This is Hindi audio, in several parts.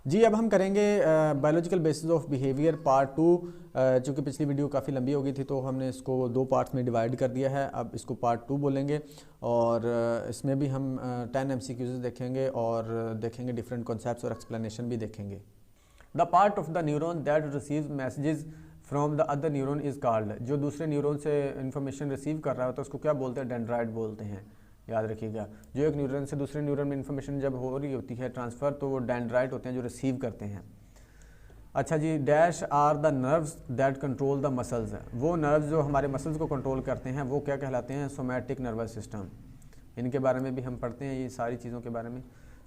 जी अब हम करेंगे biological basis of behaviour part 2। चूँकि पिछली वीडियो काफ़ी लंबी हो गई थी तो हमने इसको 2 पार्ट्स में डिवाइड कर दिया है। अब इसको पार्ट 2 बोलेंगे और इसमें भी हम 10 MCQs देखेंगे और देखेंगे डिफरेंट कॉन्सेप्ट्स और एक्सप्लेनेशन भी देखेंगे। The part of the neuron that receive messages from the other neuron is called, जो दूसरे न्यूरॉन से इन्फॉर्मेशन रिसीव कर रहा होता है उसको क्या बोलते हैं? डेंड्राइट बोलते हैं। याद रखिएगा, जो एक न्यूरॉन से दूसरे न्यूरॉन में इन्फॉर्मेशन जब हो रही होती है ट्रांसफ़र, तो वो डेंड्राइट होते हैं जो रिसीव करते हैं। अच्छा जी, dash are the nerves that control the muscles, वो नर्व्स जो हमारे मसल्स को कंट्रोल करते हैं वो क्या कहलाते हैं? Somatic nervous system. इनके बारे में भी हम पढ़ते हैं, ये सारी चीज़ों के बारे में।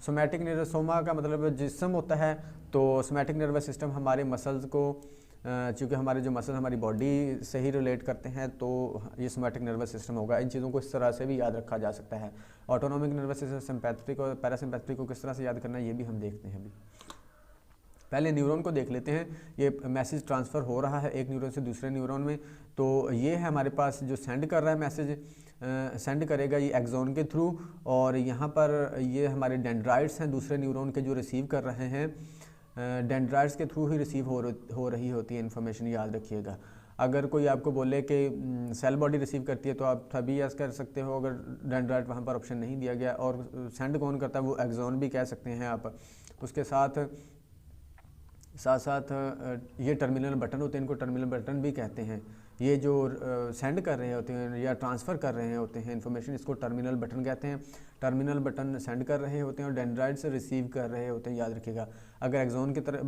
सोमैटिक नर्वस, सोमा का मतलब जिस्म होता है, तो सोमैटिक नर्वस सिस्टम हमारे मसल्स को, चूँकि हमारे जो मसल हमारी बॉडी से ही रिलेट करते हैं, तो ये सोमैटिक नर्वस सिस्टम होगा। इन चीज़ों को इस तरह से भी याद रखा जा सकता है। ऑटोनॉमिक नर्वस सिस्टम, सिंपैथेटिक और पैरासिम्पैथेटिक को किस तरह से याद करना है ये भी हम देखते हैं अभी। पहले न्यूरॉन को देख लेते हैं। ये मैसेज ट्रांसफ़र हो रहा है एक न्यूरॉन से दूसरे न्यूरॉन में, तो ये है हमारे पास जो सेंड कर रहा है मैसेज, सेंड करेगा ये एक्सॉन के थ्रू, और यहाँ पर ये हमारे डेंड्राइट्स हैं दूसरे न्यूरॉन के जो रिसीव कर रहे हैं। डेंड्राइट्स के थ्रू ही रिसीव हो रही होती है इन्फॉर्मेशन, याद रखिएगा। अगर कोई आपको बोले कि सेल बॉडी रिसीव करती है तो आप तभी यस कर सकते हो, अगर डेंड्राइट वहाँ पर ऑप्शन नहीं दिया गया। और सेंड कौन करता है? वो एक्सॉन भी कह सकते हैं आप। उसके साथ साथ ये टर्मिनल बटन होते हैं, इनको टर्मिनल बटन भी कहते हैं। ये जो सेंड कर रहे होते हैं या ट्रांसफ़र कर रहे होते हैं इन्फॉर्मेशन, इसको टर्मिनल बटन कहते हैं। टर्मिनल बटन सेंड कर रहे होते हैं और डेंड्राइट से रिसीव कर रहे होते हैं, याद रखिएगा। अगर एक्सॉन की तरह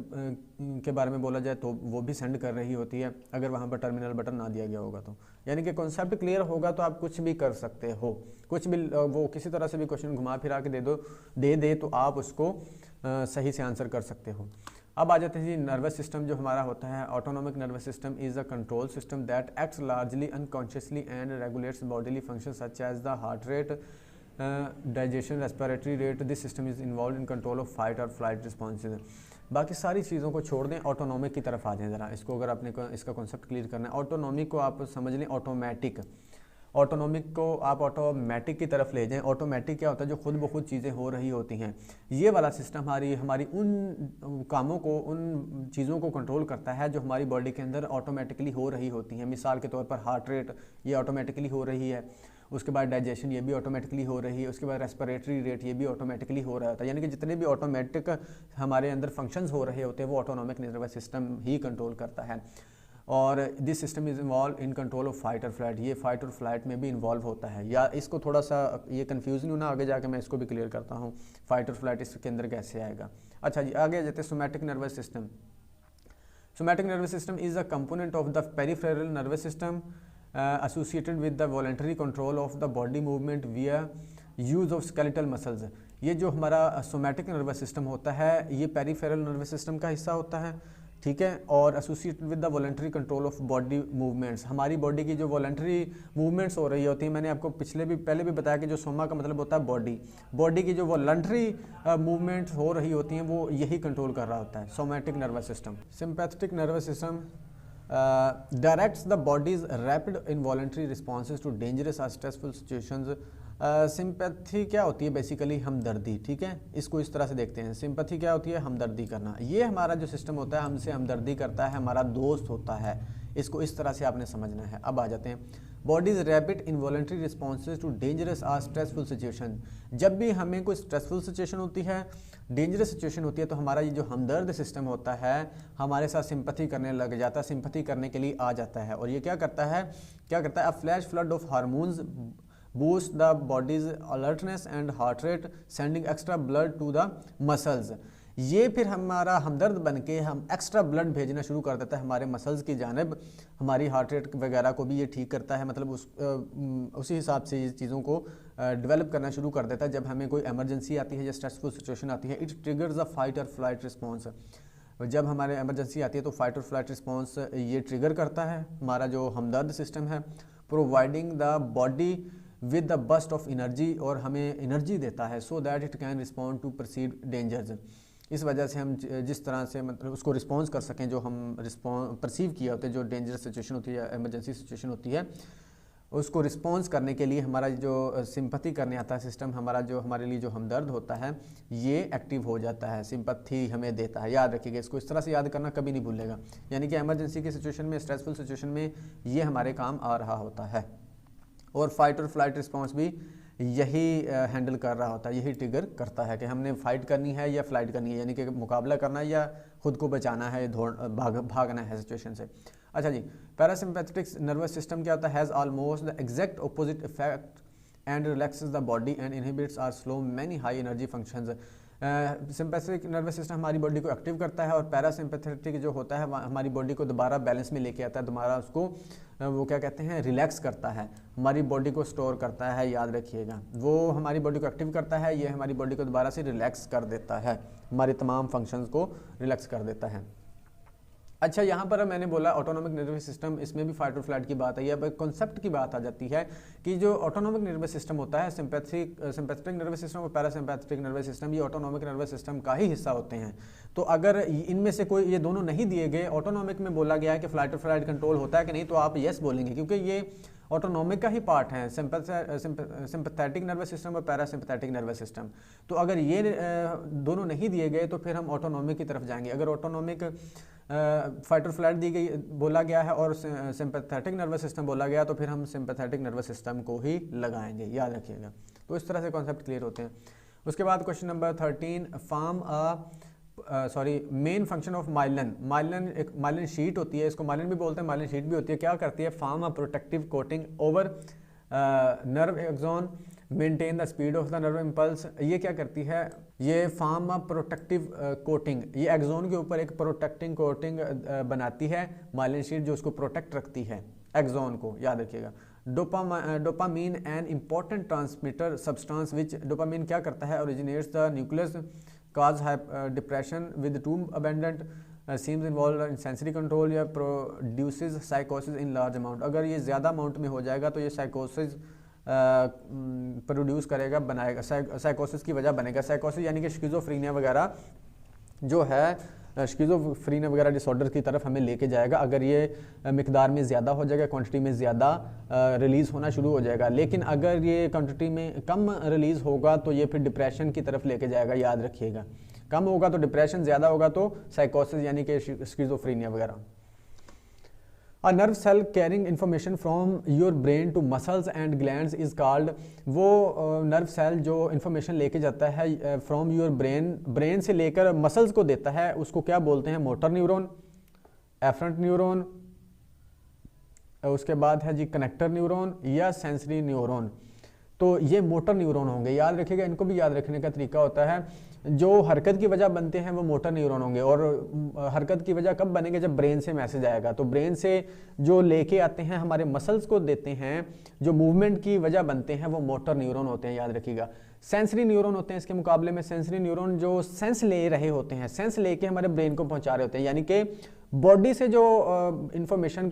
के बारे में बोला जाए तो वो भी सेंड कर रही होती है, अगर वहाँ पर टर्मिनल बटन ना दिया गया होगा तो। यानी कि कॉन्सेप्ट क्लियर होगा तो आप कुछ भी कर सकते हो, कुछ भी वो किसी तरह से भी क्वेश्चन घुमा फिरा के दे दे तो आप उसको सही से आंसर कर सकते हो। अब आ जाते हैं जी नर्वस सिस्टम जो हमारा होता है। Autonomic nervous system is a control system that acts largely unconsciously and regulates bodily function such as the heart rate, digestion, respiratory rate. This system is involve in control of fight और फ्लाइट रिस्पॉन्सेज। बाकी सारी चीज़ों को छोड़ दें, ऑटोनॉमिक की तरफ आ जाएं ज़रा। इसको अगर आपने इसका कॉन्सेप्ट क्लियर करना है, ऑटोनॉमिक को आप समझ लें ऑटोमेटिक। ऑटोनॉमिक को आप ऑटोमेटिक की तरफ ले जाएं। ऑटोमेटिक क्या होता है? जो खुद ब खुद चीज़ें हो रही होती हैं। ये वाला सिस्टम हमारी उन कामों को, उन चीज़ों को कंट्रोल करता है जो हमारी बॉडी के अंदर ऑटोमेटिकली हो रही होती हैं। मिसाल के तौर पर हार्ट रेट ये ऑटोमेटिकली हो रही है, उसके बाद डाइजेशन ये भी ऑटोमेटिकली हो रही है, उसके बाद रेस्पिरेटरी रेट ये भी ऑटोमेटिकली हो रहा होता है। यानी कि जितने भी ऑटोमेटिक हमारे अंदर फंक्शंस हो रहे होते हैं वो ऑटोनॉमिक नर्वस सिस्टम ही कंट्रोल करता है। और this system is involve in control of fight और फ्लाइट, ये फाइट और फ्लाइट में भी इन्वॉल्व होता है। या इसको थोड़ा सा ये कन्फ्यूज़न हो ना, आगे जाके मैं इसको भी क्लियर करता हूँ फाइट और फ्लाइट इसके अंदर कैसे आएगा। अच्छा जी, आगे जाते हैं somatic nervous system. Somatic nervous system is a component of the peripheral nervous system associated with the voluntary control of the body movement विया यूज़ ऑफ स्केलेटल मसल्स। ये जो हमारा सोमैटिक नर्वस सिस्टम होता है ये पेरिफेरल नर्वस सिस्टम का हिस्सा होता है, ठीक है। और associated with the voluntary control of body movements, हमारी बॉडी की जो वॉलंटरी मूवमेंट्स हो रही होती हैं। मैंने आपको पहले भी बताया कि जो सोमा का मतलब होता है बॉडी की जो वॉलंटरी मूवमेंट्स हो रही होती हैं वो यही कंट्रोल कर रहा होता है somatic nervous system. Sympathetic nervous system directs the body's rapid involuntary responses to dangerous और स्ट्रेसफुल सिचुएशंस। सिंपैथी क्या होती है? बेसिकली हमदर्दी, ठीक है। इसको इस तरह से देखते हैं। सिंपैथी क्या होती है? हमदर्दी करना। ये हमारा जो सिस्टम होता है हमसे हमदर्दी करता है, हमारा दोस्त होता है। इसको इस तरह से आपने समझना है। अब आ जाते हैं body's rapid involuntary responses to dangerous और स्ट्रेसफुल सिचुएशन। जब भी हमें कोई स्ट्रेसफुल सिचुएशन होती है, डेंजरस सिचुएशन होती है, तो हमारा ये जो हमदर्द सिस्टम होता है हमारे साथ सिंपैथी करने लग जाता है, सिंपैथी करने के लिए आ जाता है। और ये क्या करता है? A flash flood of hormones boost the body's alertness and heart rate, sending extra blood to the muscles। ये फिर हमारा हमदर्द बन के हम एक्स्ट्रा ब्लड भेजना शुरू कर देता है हमारे मसल्स की जानिब। हमारी हार्ट रेट वगैरह को भी ये ठीक करता है, मतलब उसी हिसाब से ये चीज़ों को डेवलप करना शुरू कर देता है। जब हमें कोई इमरजेंसी आती है या स्ट्रेसफुल सिचुएशन आती है, इट ट्रिगर्स अ फाइट और फ्लाइट रिस्पॉन्स। जब हमारे इमरजेंसी आती है तो फाइट और फ्लाइट रिस्पॉन्स ये ट्रिगर करता है हमारा जो हमदर्द सिस्टम है, providing the body with the burst of energy, और हमें एनर्जी देता है so that it can respond to perceive dangers. इस वजह से हम जिस तरह से मतलब उसको रिस्पॉन्स कर सकें जो हम परसीव किया होता है, जो डेंजरस सिचुएशन होती है या इमरजेंसी सिचुएशन होती है उसको रिस्पॉन्स करने के लिए हमारा जो सिंपैथी करने आता है सिस्टम, हमारा जो हमारे लिए जो हमदर्द होता है ये एक्टिव हो जाता है, सिंपैथी हमें देता है। याद रखिएगा इसको, इस तरह से याद करना कभी नहीं भूलेगा। यानी कि इमरजेंसी की सिचुएशन में, स्ट्रेसफुल सिचुएशन में ये हमारे काम आ रहा होता है। और फाइट और फ्लाइट रिस्पॉन्स भी यही हैंडल कर रहा होता है, यही ट्रिगर करता है कि हमने फाइट करनी है या फ्लाइट करनी है, यानी कि मुकाबला करना है या खुद को बचाना है, भागना है सिचुएशन से। अच्छा जी, पैरासिम्पैथेटिक नर्वस सिस्टम क्या होता है? Has almost the exact opposite effect and relaxes the body and inhibits or slow many high energy functions. Sympathetic nervous system हमारी बॉडी को एक्टिव करता है और पैरासिम्पैथेटिक जो होता है हमारी बॉडी को दोबारा बैलेंस में लेके आता है, दोबारा उसको वो क्या कहते हैं, रिलैक्स करता है, हमारी बॉडी को स्टोर करता है। याद रखिएगा, वो हमारी बॉडी को एक्टिव करता है, ये हमारी बॉडी को दोबारा से रिलैक्स कर देता है, हमारे तमाम फंक्शंस को रिलैक्स कर देता है। अच्छा, यहाँ पर मैंने बोला ऑटोनॉमिक नर्वस सिस्टम, इसमें भी फाइट और फ्लाइट की बात आई है। अब कॉन्सेप्ट की बात आ जाती है कि जो ऑटोनॉमिक नर्वस सिस्टम होता है, सिंपैथेटिक नर्वस सिस्टम और पैरासिम्पैथेटिक नर्वस सिस्टम, ये ऑटोनॉमिक नर्वस सिस्टम का ही हिस्सा होते हैं। तो अगर इनमें से कोई ये दोनों नहीं दिए गए, ऑटोनॉमिक में बोला गया है कि फ्लाइट और फ्लाइट कंट्रोल होता है कि नहीं, तो आप येस बोलेंगे क्योंकि ये ऑटोनॉमिक का ही पार्ट है, सिंपैथेटिक नर्वस सिस्टम और पैरासिम्पैथेटिक नर्वस सिस्टम। तो अगर ये दोनों नहीं दिए गए तो फिर हम ऑटोनॉमिक की तरफ जाएंगे। अगर ऑटोनॉमिक फाइट और फ्लाइट दी गई बोला गया है और सिंपैथेटिक नर्वस सिस्टम बोला गया, तो फिर हम सिंपैथेटिक नर्वस सिस्टम को ही लगाएंगे। याद रखिएगा, तो इस तरह से कॉन्सेप्ट क्लियर होते हैं। उसके बाद question number 13, main function of myelin. Myelin एक माइलिन शीट होती है, इसको माइलिन भी बोलते हैं, माइलिन शीट भी होती है। क्या करती है? Form a protective coating over nerve axon, maintain the speed of the nerve impulse. ये क्या करती है? ये फॉर्म अ प्रोटेक्टिव कोटिंग, ये एक्सॉन के ऊपर एक प्रोटेक्टिंग कोटिंग बनाती है माइलिन शीट, जो उसको प्रोटेक्ट रखती है एक्सॉन को। याद रखिएगा, dopamine an important transmitter substance which, dopamine क्या करता है? Originates the nucleus, cause depression with too abundant, seems involved in sensory control या produces psychosis in large amount। अगर ये ज़्यादा अमाउंट में हो जाएगा तो ये साइकोसिस प्रोड्यूस करेगा, बनाएगा, साइकोसिस की वजह बनेगा। साइकोसिस यानी कि शिज़ोफ्रेनिया वगैरह जो है, शिज़ोफ्रेनिया वगैरह डिसऑर्डर की तरफ हमें लेके जाएगा अगर ये मिकदार में ज़्यादा हो जाएगा, क्वांटिटी में ज़्यादा रिलीज़ होना शुरू हो जाएगा। लेकिन अगर ये क्वांटिटी में कम रिलीज़ होगा तो ये फिर डिप्रेशन की तरफ लेके जाएगा। याद रखिएगा, कम होगा तो डिप्रेशन, ज़्यादा होगा तो साइकोसिस यानी कि शिज़ोफ्रेनिया वगैरह। A nerve cell carrying information from your brain to muscles and glands is called, वो नर्व सेल जो इन्फॉर्मेशन लेके जाता है फ्रॉम योर ब्रेन से लेकर मसल्स को देता है, उसको क्या बोलते हैं? मोटर न्यूरॉन, एफरेंट न्यूरॉन, उसके बाद है जी कनेक्टर न्यूरॉन या सेंसरी न्यूरॉन। तो ये मोटर न्यूरॉन होंगे। याद रखिएगा, इनको भी याद रखने का तरीका होता है, जो हरकत की वजह बनते हैं वो मोटर न्यूरॉन होंगे। और हरकत की वजह कब बनेंगे? जब ब्रेन से मैसेज आएगा। तो ब्रेन से जो लेके आते हैं हमारे मसल्स को देते हैं, जो मूवमेंट की वजह बनते हैं वो मोटर न्यूरॉन होते हैं। याद रखिएगा, सेंसरी न्यूरॉन होते हैं इसके मुकाबले में। सेंसरी न्यूरॉन जो सेंस ले रहे होते हैं, सेंस लेके हमारे ब्रेन को पहुंचा रहे होते हैं, यानी कि बॉडी से जो इन्फॉर्मेशन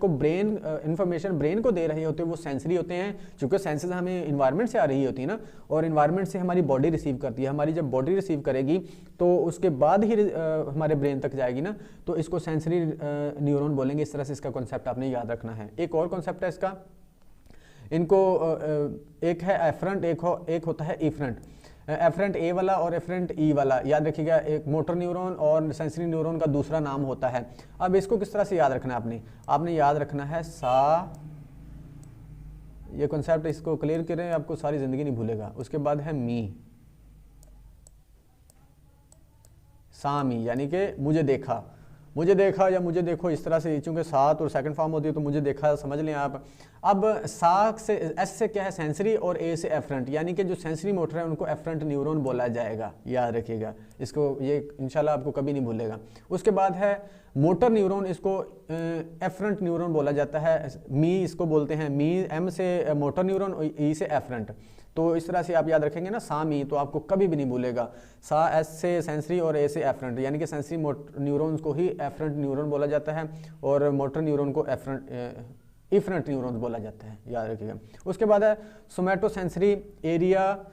ब्रेन को दे रहे होते हैं वो सेंसरी होते हैं, क्योंकि सेंसेस हमें इन्वायरमेंट से आ रही होती है ना, और इन्वायरमेंट से हमारी बॉडी रिसीव करती है। हमारी जब बॉडी रिसीव करेगी तो उसके बाद ही हमारे ब्रेन तक जाएगी ना, तो इसको सेंसरी न्यूरॉन बोलेंगे। इस तरह से इसका कॉन्सेप्ट आपने याद रखना है। एक और कॉन्सेप्ट है इसका, इनको एक है एफरेंट, एक होता है इफरेंट। एफरेंट ए वाला और एफरेंट ई वाला, याद रखिएगा, एक मोटर न्यूरॉन और सेंसरी न्यूरॉन का दूसरा नाम होता है। अब इसको किस तरह से याद रखना है? आपने याद रखना है सा, ये कॉन्सेप्ट इसको क्लियर करें, आपको सारी जिंदगी नहीं भूलेगा। उसके बाद है मी, सामी, यानी कि मुझे देखा या मुझे देखो, इस तरह से, चूंकि सात और सेकंड फॉर्म होती है तो मुझे देखा समझ लें आप। अब सा से, एस से क्या है? सेंसरी, और ए से एफरेंट, यानी कि जो सेंसरी मोटर है उनको एफरेंट न्यूरॉन बोला जाएगा। याद रखिएगा इसको, ये इंशाल्लाह आपको कभी नहीं भूलेगा। उसके बाद है मोटर न्यूरॉन, इसको एफरेंट न्यूरॉन बोला जाता है। मी इसको बोलते हैं, मी, एम से मोटर न्यूरॉन, ई से एफरेंट। तो इस तरह से आप याद रखेंगे ना, सा मी, तो आपको कभी भी नहीं भूलेगा। सा एस से सेंसरी और ए से एफरेंट, यानी कि सेंसरी न्यूरॉन्स को ही एफरेंट न्यूरॉन बोला जाता है और मोटर न्यूरॉन को इफरेंट न्यूरॉन्स बोला जाता है। याद रखिएगा। उसके बाद है somatosensory area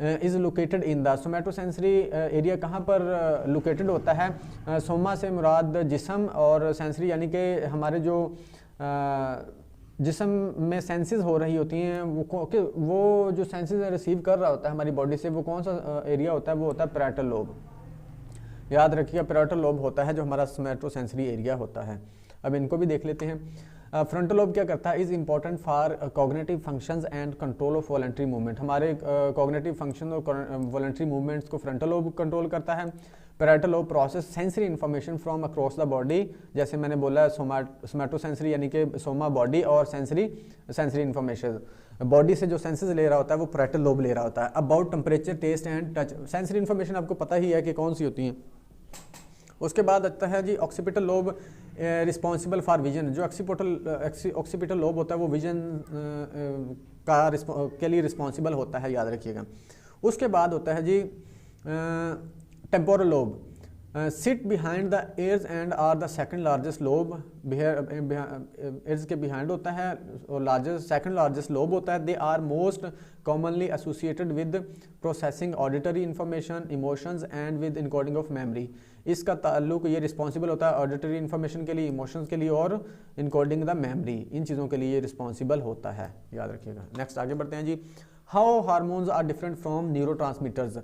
is located in the, somatosensory area कहाँ पर लोकेटेड होता है? सोमा से मुराद जिस्म, और सेंसरी यानी कि हमारे जो जिस्म में सेंसेस हो रही होती हैं, वो जो सेंसेस रिसीव कर रहा होता है हमारी बॉडी से, वो कौन सा एरिया होता है, वो होता है पैराइटल लोब। याद रखिएगा पैराइटल लोब होता है जो हमारा सोमैटोसेंसरी एरिया होता है। अब इनको भी देख लेते हैं। फ्रंटल लोब क्या करता है, is important for cognitive functions and control of voluntary movement. हमारे कॉग्निटिव फंक्शन और वॉलंटरी मूवमेंट्स को फ्रंटल लोब कंट्रोल करता है। Parietal lobe process sensory information from across the body, जैसे मैंने बोला सोमैटोसेंसरी यानी कि सोमा बॉडी और सेंसरी इन्फॉर्मेशन बॉडी से जो सेंसेस ले रहा होता है वो पैराइटल लोब ले रहा होता है। About temperature, taste and touch, sensory information आपको पता ही है कि कौन सी होती है। उसके बाद आता है जी occipital lobe, responsible for vision. जो ऑक्सीपिटल लोब होता है वो विजन के लिए रिस्पॉन्सिबल होता है, याद रखिएगा। उसके बाद होता है जी temporal lobe, sit behind the ears and are the second largest lobe. Ears के बिहाइंड होता है और सेकंड लार्जेस्ट लोब होता है। They are most commonly associated with processing auditory information, emotions and with encoding of memory. इसका ताल्लुक, ये रिस्पॉन्सिबल होता है ऑडिटरी इन्फॉर्मेशन के लिए, इमोशंस के लिए और इनकोडिंग द मेमोरी, इन चीज़ों के लिए ये रिस्पॉन्सिबल होता है, याद रखिएगा। नेक्स्ट आगे बढ़ते हैं जी। How hormones are different from neurotransmitters.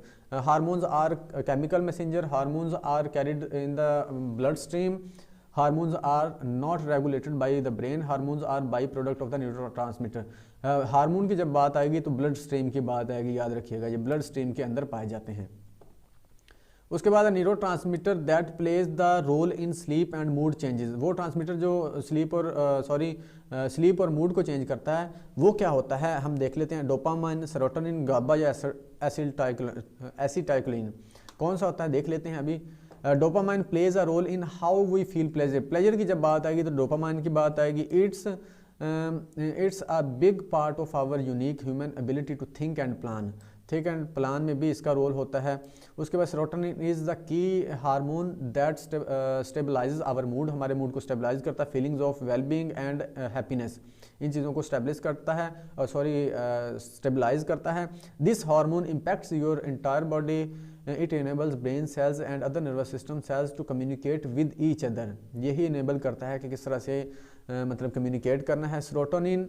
Hormones are chemical messenger, hormones are carried in the bloodstream, hormones are not regulated by the brain, hormones are byproduct of the neurotransmitter. Hormone की जब बात आएगी तो ब्लड स्ट्रीम की बात आएगी, याद रखिएगा, ये ब्लड स्ट्रीम के अंदर पाए जाते हैं। उसके बाद neurotransmitter that plays the role in sleep and mood changes. वो ट्रांसमीटर जो स्लीप और मूड को चेंज करता है वो क्या होता है, हम देख लेते हैं। डोपामाइन, सेरोटोनिन, गाबा या एसिटाइलिन, कौन सा होता है देख लेते हैं अभी। Dopamine plays a role in how we feel pleasure. Pleasure की जब बात आएगी तो डोपामाइन की बात आएगी। It's a big part of our unique human ability to think and plan. Think and plan में भी इसका रोल होता है। उसके बाद serotonin is the key hormone that stabilises our mood, हमारे मूड को स्टेबलाइज करता है। Feelings of wellbeing and happiness, इन चीज़ों को स्टेबलाइज करता है स्टेबलाइज करता है। This hormone impacts your entire body, it enables brain cells and other nervous system cells to communicate with each other. यही इनेबल करता है कि किस तरह से मतलब कम्युनिकेट करना है। Serotonin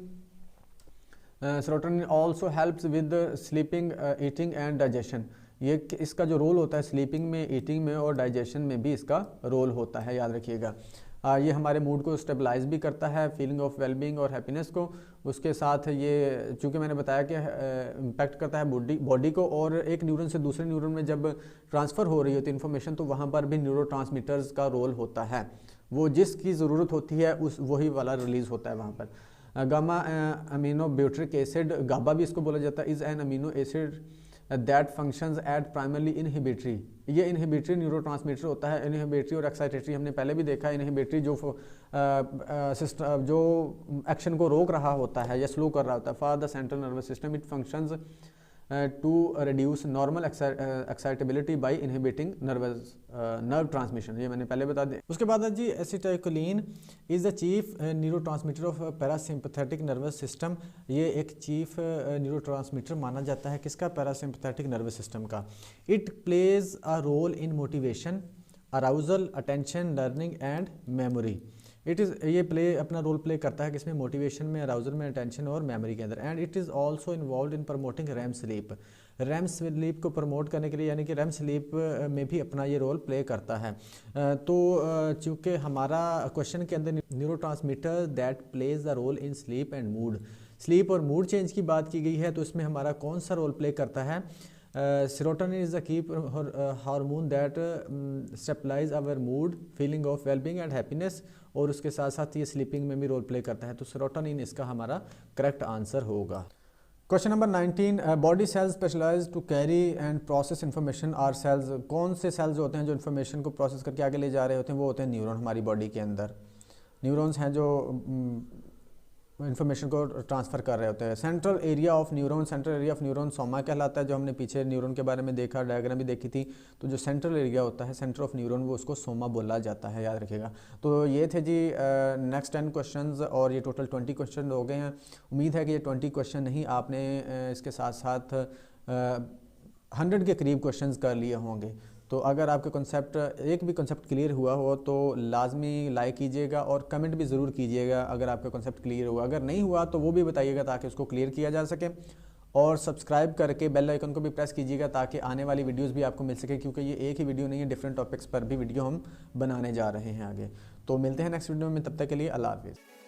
also helps with sleeping, eating and digestion. ये इसका जो रोल होता है स्लीपिंग में, ईटिंग में और डाइजेशन में भी इसका रोल होता है, याद रखिएगा। ये हमारे मूड को स्टेबलाइज भी करता है, फीलिंग ऑफ वेलबींग और हैप्पीनेस को। उसके साथ ये चूँकि मैंने बताया कि इम्पैक्ट करता है बॉडी को, और एक न्यूरन से दूसरे न्यूरन में जब ट्रांसफ़र हो रही होती है इन्फॉर्मेशन तो वहाँ पर भी न्यूरोट्रांसमीटर्स का रोल होता है। वो जिसकी ज़रूरत होती है वही वाला रिलीज़ होता है वहाँ पर। गामा अमीनो ब्यूट्रिक एसिड, गाबा भी इसको बोला जाता है, is an amino acid that functions eight primarily inhibitory. ये इनहिबिटरी न्यूरोट्रांसमीटर होता है। इनहिबिटरी और एक्साइटेटरी हमने पहले भी देखा है। इनहिबिटरी जो एक्शन को रोक रहा होता है या स्लो कर रहा होता है। For the central nervous system it functions to reduce normal excitability by inhibiting nerve transmission, ये मैंने पहले बता दिया। उसके बाद है जी acetylcholine is the chief neurotransmitter of parasympathetic nervous system. ये एक चीफ न्यूरोट्रांसमीटर माना जाता है किसका, पैरासिम्पैथेटिक नर्वस सिस्टम का। It plays a role in motivation, arousal, attention, learning and memory. ये अपना रोल प्ले करता है किसमें, मोटिवेशन में, अराउजल में, अटेंशन और मेमोरी के अंदर। And it is also involve in promoting REM sleep. REM sleep को प्रमोट करने के लिए, यानी कि रैम स्लीप में भी अपना ये रोल प्ले करता है। तो चूँकि हमारा क्वेश्चन के अंदर neurotransmitter that plays the role in sleep and mood, sleep और मूड चेंज की बात की गई है, तो इसमें हमारा कौन सा रोल प्ले करता है। Serotonin is the key hormone that stabilise our mood, feeling of wellbeing and happiness, और उसके साथ साथ ये स्लीपिंग में भी रोल प्ले करता है। तो सेरोटोनिन इसका हमारा करेक्ट आंसर होगा। Question number 19, body cells specialise to carry and process information are cells. कौन से सेल्स होते हैं जो इन्फॉर्मेशन को प्रोसेस करके आगे ले जा रहे होते हैं, वो होते हैं न्यूरॉन। हमारी बॉडी के अंदर न्यूरॉन्स हैं जो इन्फॉर्मेशन को ट्रांसफ़र कर रहे होते हैं। Central area of neuron Soma कहलाता है। जो हमने पीछे न्यूरॉन के बारे में देखा, डायग्राम भी देखी थी, तो जो सेंट्रल एरिया होता है, सेंटर ऑफ न्यूरॉन, वो उसको सोमा बोला जाता है, याद रखिएगा। तो ये थे जी नेक्स्ट 10 क्वेश्चंस, और ये टोटल 20 क्वेश्चन हो गए हैं। उम्मीद है कि ये 20 क्वेश्चन नहीं, आपने इसके साथ साथ 100 के करीब क्वेश्चंस कर लिए होंगे। तो अगर आपके कॉन्सेप्ट एक भी कॉन्सेप्ट क्लियर हुआ हो तो लाजमी लाइक कीजिएगा और कमेंट भी ज़रूर कीजिएगा अगर आपका कॉन्सेप्ट क्लियर हुआ। अगर नहीं हुआ तो वो भी बताइएगा ताकि उसको क्लियर किया जा सके। और सब्सक्राइब करके बेल आइकन को भी प्रेस कीजिएगा ताकि आने वाली वीडियोस भी आपको मिल सके, क्योंकि ये एक ही वीडियो नहीं है, डिफरेंट टॉपिक्स पर भी वीडियो हम बनाने जा रहे हैं आगे। तो मिलते हैं नेक्स्ट वीडियो में, तब तक के लिए अल्लाह हाफिज़।